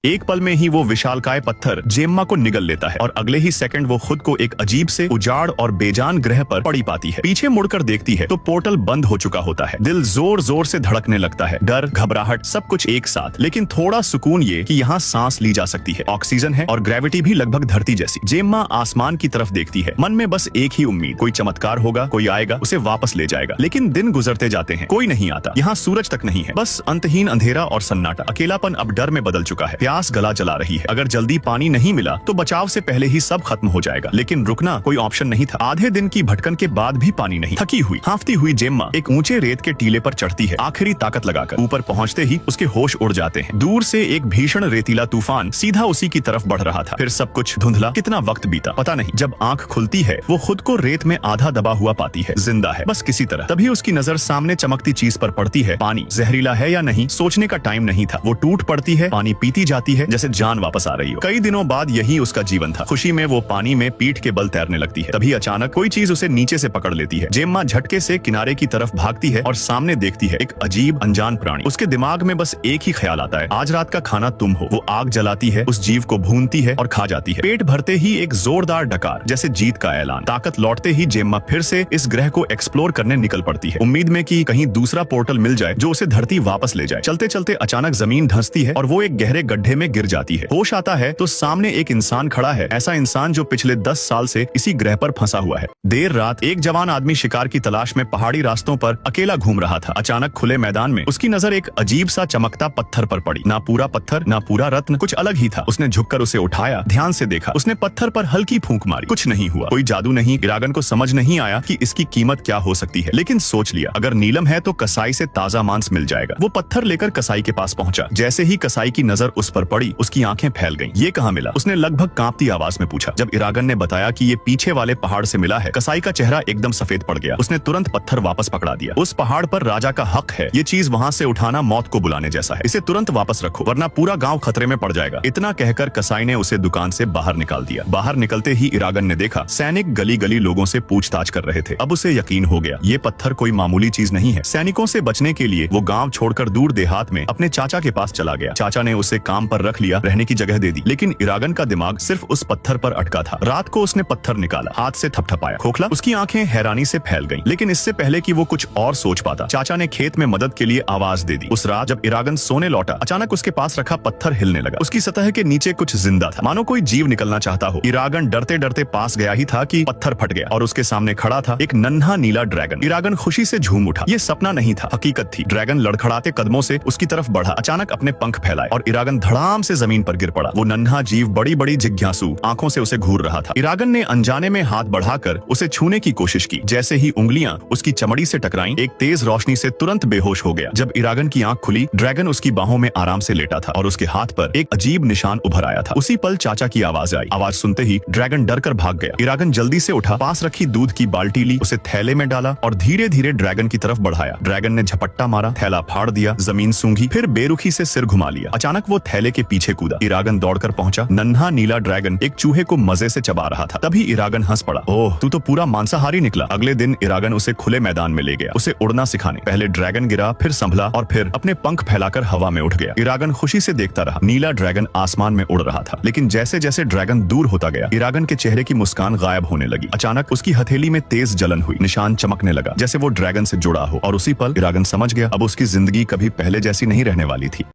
एक पल में ही वो विशालकाय पत्थर जेम्मा को निगल लेता है और अगले ही सेकंड वो खुद को एक अजीब से उजाड़ और बेजान ग्रह पर पड़ी पाती है। पीछे मुड़कर देखती है तो पोर्टल बंद हो चुका होता है। दिल जोर जोर से धड़कने लगता है, डर, घबराहट, सब कुछ एक साथ। लेकिन थोड़ा सुकून ये कि यहाँ सांस ली जा सकती है, ऑक्सीजन है और ग्रेविटी भी लगभग धरती जैसी। जेम्मा आसमान की तरफ देखती है, मन में बस एक ही उम्मीद, कोई चमत्कार होगा, कोई आएगा, उसे वापस ले जाएगा। लेकिन दिन गुजरते जाते हैं, कोई नहीं आता। यहाँ सूरज तक नहीं है, बस अंतहीन अंधेरा और सन्नाटा। अकेलापन अब डर में बदल चुका है, प्यास गला जला रही है। अगर जल्दी पानी नहीं मिला तो बचाव से पहले ही सब खत्म हो जाएगा। लेकिन रुकना कोई ऑप्शन नहीं था। आधे दिन की भटकन के बाद भी पानी नहीं। थकी हुई, हांफती हुई जेम्मा एक ऊंचे रेत के टीले पर चढ़ती है, आखिरी ताकत लगाकर। ऊपर पहुंचते ही उसके होश उड़ जाते हैं। दूर से एक भीषण रेतीला तूफान सीधा उसी की तरफ बढ़ रहा था। फिर सब कुछ धुंधला। कितना वक्त बीता पता नहीं। जब आंख खुलती है वो खुद को रेत में आधा दबा हुआ पाती है, जिंदा है बस किसी तरह। तभी उसकी नजर सामने चमकती चीज पर पड़ती है। पानी जहरीला है या नहीं सोचने का टाइम नहीं था। वो टूट पड़ती है, पानी पीती जाती है जैसे जान वापस आ रही हो। कई दिनों बाद यही उसका जीवन था। खुशी में वो पानी में पीठ के बल तैरने लगती है। तभी अचानक कोई चीज उसे नीचे से पकड़ लेती है। जेम्मा झटके से किनारे की तरफ भागती है और सामने देखती है एक अजीब अनजान प्राणी। उसके दिमाग में बस एक ही ख्याल आता है, आज रात का खाना तुम हो। वो आग जलाती है, उस जीव को भूनती है और खा जाती है। पेट भरते ही एक जोरदार डकार, जैसे जीत का ऐलान। ताकत लौटते ही जेम्मा फिर से इस ग्रह को एक्सप्लोर करने निकल पड़ती है, उम्मीद में कि कहीं दूसरा पोर्टल मिल जाए जो उसे धरती वापस ले जाए। चलते चलते अचानक जमीन धंसती है और वो एक गहरे गड्ढे में गिर जाती है। होश आता है तो सामने एक इंसान खड़ा है, ऐसा इंसान जो पिछले 10 साल से इसी ग्रह पर फंसा हुआ है। देर रात एक जवान आदमी शिकार की तलाश में पहाड़ी रास्तों पर अकेला घूम रहा था। अचानक खुले मैदान में उसकी नजर एक अजीब सा चमकता पत्थर पर पड़ी। ना पूरा पत्थर, ना पूरा रत्न, कुछ अलग ही था। उसने झुककर उसे उठाया, ध्यान से देखा। उसने पत्थर पर हल्की फूंक मारी, कुछ नहीं हुआ। कोई जादू नहीं। इरागन को समझ नहीं आया कि इसकी कीमत क्या हो सकती है, लेकिन सोच लिया अगर नीलम है तो कसाई से ताजा मांस मिल जाएगा। वो पत्थर लेकर कसाई के पास पहुंचा। जैसे ही कसाई की नजर उस पर पड़ी उसकी आंखें फैल गईं। ये कहाँ मिला? उसने लगभग कांपती आवाज में पूछा। जब इरागन ने बताया कि ये पीछे वाले पहाड़ से मिला है, कसाई का चेहरा एकदम सफेद पड़ गया। उसने तुरंत पत्थर वापस पकड़ा दिया। उस पहाड़ पर राजा का हक है, ये चीज वहाँ से उठाना मौत को बुलाने जैसा है। इसे तुरंत वापस रखो वरना पूरा गाँव खतरे में पड़ जाएगा। इतना कहकर कसाई ने उसे दुकान से बाहर निकाल दिया। बाहर निकलते ही इरागन ने देखा सैनिक गली गली लोगों से पूछताछ कर रहे थे। अब उसे यकीन हो गया ये पत्थर कोई मामूली चीज नहीं है। सैनिकों से बचने के लिए वो गांव छोड़कर दूर देहात में अपने चाचा के पास चला गया। चाचा ने उसे काम पर रख लिया, रहने की जगह दे दी। लेकिन इरागन का दिमाग सिर्फ उस पत्थर पर अटका था। रात को उसने पत्थर निकाला, हाथ से थपथपाया, खोखला। उसकी आंखें हैरानी से फैल गईं। लेकिन इससे पहले कि वो कुछ और सोच पाता, चाचा ने खेत में मदद के लिए आवाज दे दी। उस रात जब इरागन सोने लौटा, अचानक उसके पास रखा पत्थर हिलने लगा। उसकी सतह के नीचे कुछ जिंदा था, मानो कोई जीव निकलना चाहता हो। इरागन डरते डरते पास गया ही था कि पत्थर फट गया और उसके सामने खड़ा था एक नन्हा नीला ड्रैगन। इरागन खुशी से झूम उठा। ये सपना नहीं था, हकीकत थी। ड्रैगन लड़खड़ाते कदमों से उसकी तरफ बढ़ा, अचानक अपने पंख फैलाए और इरागन धड़ाम से जमीन पर गिर पड़ा। वो नन्हा जीव बड़ी बड़ी जिज्ञासु आंखों से उसे घूर रहा था। इरागन ने अनजाने में हाथ बढ़ाकर उसे छूने की कोशिश की। जैसे ही उंगलियां उसकी चमड़ी से टकराईं, एक तेज रोशनी से तुरंत बेहोश हो गया। जब इरागन की आंख खुली, ड्रैगन उसकी बाहों में आराम से लेटा था और उसके हाथ पर एक अजीब निशान उभर आया था। उसी पल चाचा की आवाज आई। आवाज सुनते ही ड्रैगन डर कर भाग गया। इरागन जल्दी से उठा, पास रखी दूध की बाल्टी ली, उसे थैले में डाला और धीरे धीरे ड्रैगन की तरफ बढ़ाया। ड्रैगन ने झपट्टा मारा, थैला फाड़ दिया, जमीन सूंघी, फिर बेरुखी से सिर घुमा लिया। अचानक वो थैले के पीछे कूदा। इरागन दौड़कर पहुंचा। नन्हा नीला ड्रैगन एक चूहे को मजे से चबा रहा था। तभी इरागन हंस पड़ा। ओह, तू तो पूरा मांसाहारी निकला। अगले दिन इरागन उसे खुले मैदान में ले गया, उसे उड़ना सिखाने। पहले ड्रैगन गिरा, फिर संभला और फिर अपने पंख फैलाकर हवा में उठ गया। इरागन खुशी से देखता रहा। नीला ड्रैगन आसमान में उड़ रहा था। लेकिन जैसे जैसे ड्रैगन दूर होता गया, इरागन के चेहरे की मुस्कान गायब होने लगी। अचानक उसकी हथेली में तेज जलन हुई, निशान चमकने लगा जैसे वो ड्रैगन से जुड़ा हो। और उसी पल इरागन समझ गया अब उसकी जिंदगी कभी पहले जैसी नहीं रहने वाली थी।